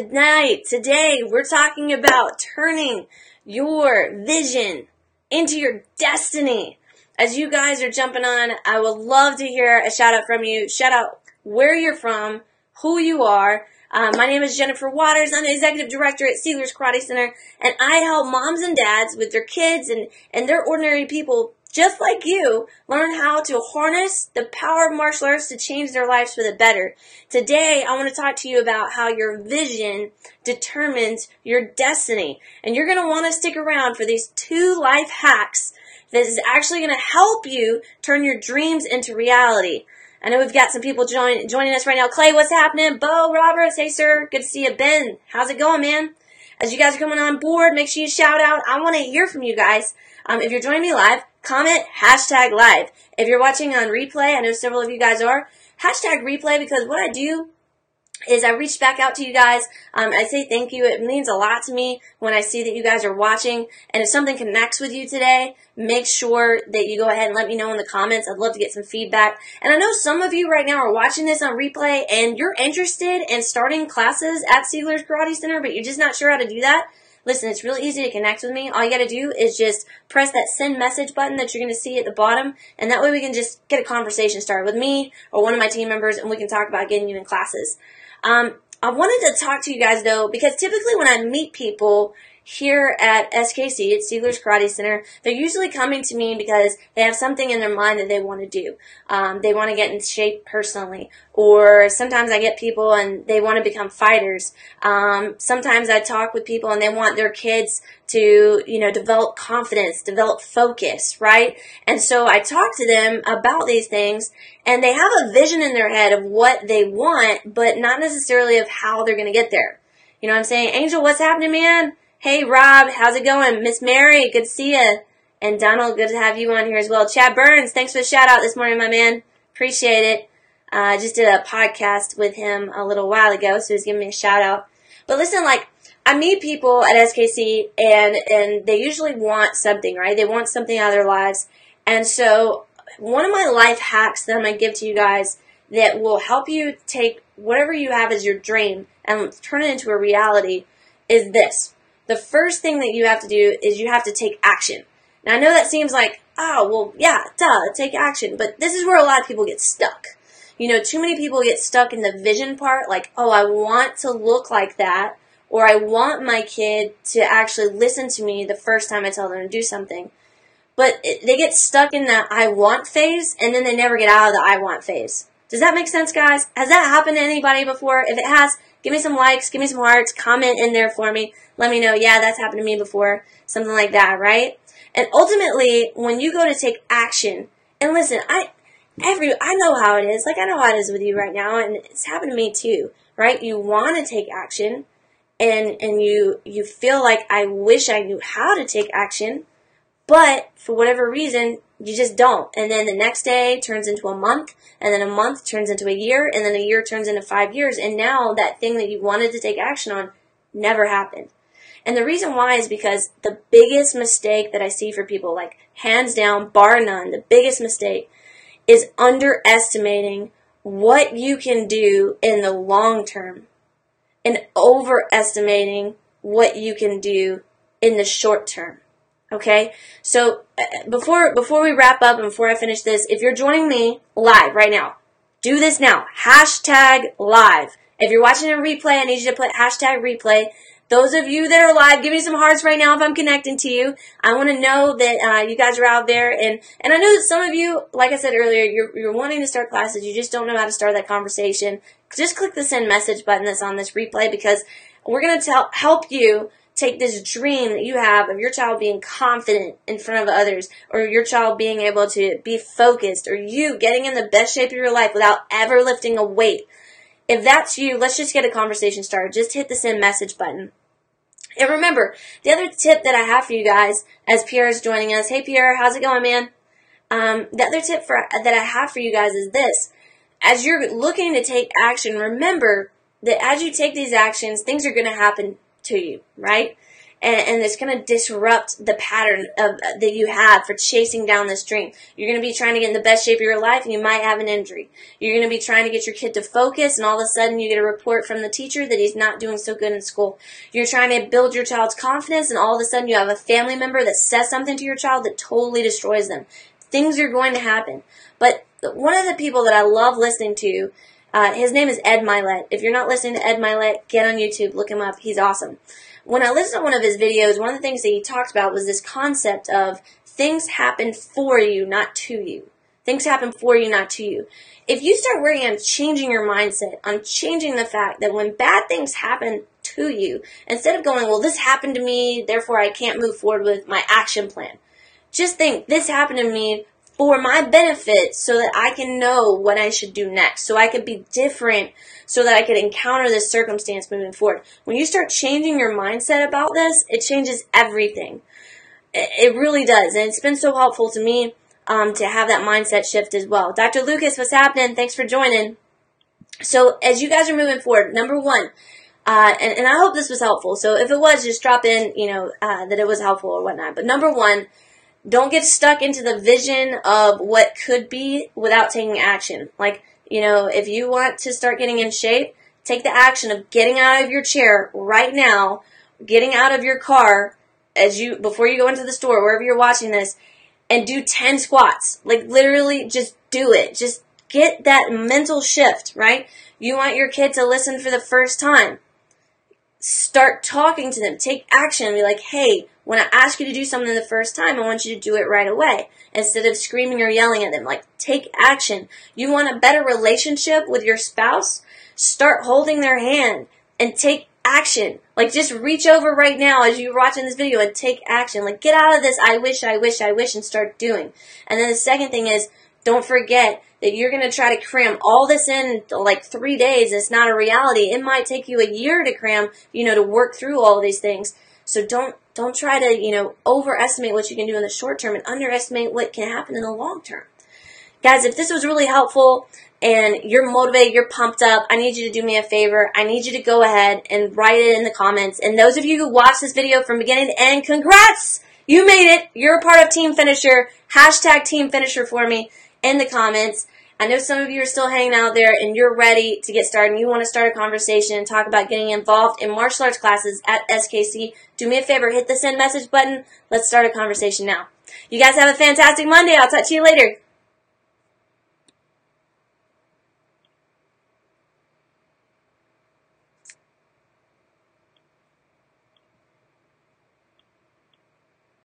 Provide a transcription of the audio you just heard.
Tonight, today, we're talking about turning your vision into your destiny. As you guys are jumping on, I would love to hear a shout out from you. Shout out where you're from, who you are. My name is Jennifer Waters. I'm the executive director at Seigler's Karate Center, and I help moms and dads with their kids and their ordinary people just like you learn how to harness the power of martial arts to change their lives for the better. Today, I want to talk to you about how your vision determines your destiny. And you're going to want to stick around for these 2 life hacks that is actually going to help you turn your dreams into reality. I know we've got some people joining us right now. Clay, what's happening? Bo, Robert, hey sir, good to see you. Ben, how's it going, man? As you guys are coming on board, make sure you shout out. I want to hear from you guys. If you're joining me live, comment #live. If you're watching on replay, I know several of you guys are, #replay, because what I do is I reach back out to you guys. I say thank you. It means a lot to me when I see that you guys are watching. And if something connects with you today, make sure that you go ahead and let me know in the comments. I'd love to get some feedback. And I know some of you right now are watching this on replay and you're interested in starting classes at Seigler's Karate Center, but you're just not sure how to do that. Listen, it's really easy to connect with me. All you got to do is just press that send message button that you're going to see at the bottom, and that way we can just get a conversation started with me or one of my team members, and we can talk about getting you in classes. I wanted to talk to you guys, though, because typically when I meet people here at SKC, at Seigler's Karate Center, they're usually coming to me because they have something in their mind that they want to do. They want to get in shape personally. Or sometimes I get people and they want to become fighters. Sometimes I talk with people and they want their kids to, develop confidence, develop focus, right? And so I talk to them about these things, and they have a vision in their head of what they want, but not necessarily of how they're going to get there. You know what I'm saying? Angel, what's happening, man? Hey, Rob, how's it going? Miss Mary, good to see you. And Donald, good to have you on here as well. Chad Burns, thanks for the shout out this morning, my man. Appreciate it. I just did a podcast with him a little while ago, so he's giving me a shout out. But listen, I meet people at SKC and they usually want something, right? They want something out of their lives. And so one of my life hacks that I'm going to give to you guys that will help you take whatever you have as your dream and turn it into a reality is this. The first thing that you have to do is you have to take action. Now, I know that seems like, take action. But this is where a lot of people get stuck. Too many people get stuck in the vision part, like, I want to look like that, or I want my kid to actually listen to me the first time I tell them to do something. But they get stuck in that I want phase, and then they never get out of the I want phase. Does that make sense, guys? Has that happened to anybody before? If it has, give me some likes, give me some hearts, comment in there for me. Let me know, that's happened to me before, something like that, right? And ultimately, when you go to take action, and listen, I know how it is. I know how it is with you right now, and it's happened to me too, right? You want to take action, and you feel like, I wish I knew how to take action, but for whatever reason, you just don't. And then the next day turns into a month, and then a month turns into a year, and then a year turns into 5 years, and now that thing that you wanted to take action on never happened. And the reason why is because the biggest mistake that I see for people, hands down, bar none, the biggest mistake is underestimating what you can do in the long term and overestimating what you can do in the short term. Okay? So before we wrap up and before I finish this, if you're joining me live right now, do this now. #live. If you're watching a replay, I need you to put #replay. Those of you that are live, give me some hearts right now if I'm connecting to you. I want to know that you guys are out there. And I know that some of you, like I said earlier, you're wanting to start classes. You just don't know how to start that conversation. Just click the send message button that's on this replay, because we're going to help you take this dream that you have of your child being confident in front of others, or your child being able to be focused, or you getting in the best shape of your life without ever lifting a weight. If that's you, let's just get a conversation started. Just hit the send message button. And remember, the other tip that I have for you guys, as Pierre is joining us, hey Pierre, how's it going, man? The other tip that I have for you guys is this. As you're looking to take action, remember that as you take these actions, things are going to happen to you, right? and it's going to disrupt the pattern that you have for chasing down this dream. You're going to be trying to get in the best shape of your life, and you might have an injury. You're going to be trying to get your kid to focus, and all of a sudden you get a report from the teacher that he's not doing so good in school. You're trying to build your child's confidence, and all of a sudden you have a family member that says something to your child that totally destroys them. Things are going to happen. But one of the people that I love listening to, his name is Ed Milet. If you're not listening to Ed Milet, get on YouTube, look him up. He's awesome. When I listened to one of his videos, one of the things that he talked about was this concept of things happen for you, not to you. Things happen for you, not to you. If you start working on changing your mindset, on changing the fact that when bad things happen to you, instead of going, well, this happened to me, therefore I can't move forward with my action plan. Just think, this happened to me for my benefit so that I can know what I should do next, so I could be different, so that I could encounter this circumstance moving forward. When you start changing your mindset about this, it changes everything. It really does, and it's been so helpful to me to have that mindset shift as well. Dr. Lucas, what's happening? Thanks for joining. So as you guys are moving forward, number one, and I hope this was helpful, so if it was, just drop in, that it was helpful or whatnot. But number one, don't get stuck into the vision of what could be without taking action. Like, if you want to start getting in shape, take the action of getting out of your chair right now, getting out of your car before you go into the store, wherever you're watching this, and do 10 squats. Like, literally, just do it. Just get that mental shift, right? You want your kid to listen for the first time. Start talking to them. Take action and be like, hey, when I ask you to do something the first time, I want you to do it right away. Instead of screaming or yelling at them. Like, take action. You want a better relationship with your spouse? Start holding their hand and take action. Like, just reach over right now as you're watching this video and take action. Like, get out of this I wish, and start doing. And then the second thing is, don't forget that you're going to try to cram all this in like 3 days. It's not a reality. It might take you a year to cram, to work through all of these things. So don't try to, overestimate what you can do in the short term and underestimate what can happen in the long term. Guys, if this was really helpful and you're motivated, you're pumped up, I need you to do me a favor. I need you to go ahead and write it in the comments. And those of you who watched this video from beginning to end, congrats! You made it. You're a part of Team Finisher. # Team Finisher for me in the comments. I know some of you are still hanging out there and you're ready to get started and you want to start a conversation and talk about getting involved in martial arts classes at SKC. Do me a favor, hit the send message button. Let's start a conversation now. You guys have a fantastic Monday. I'll talk to you later.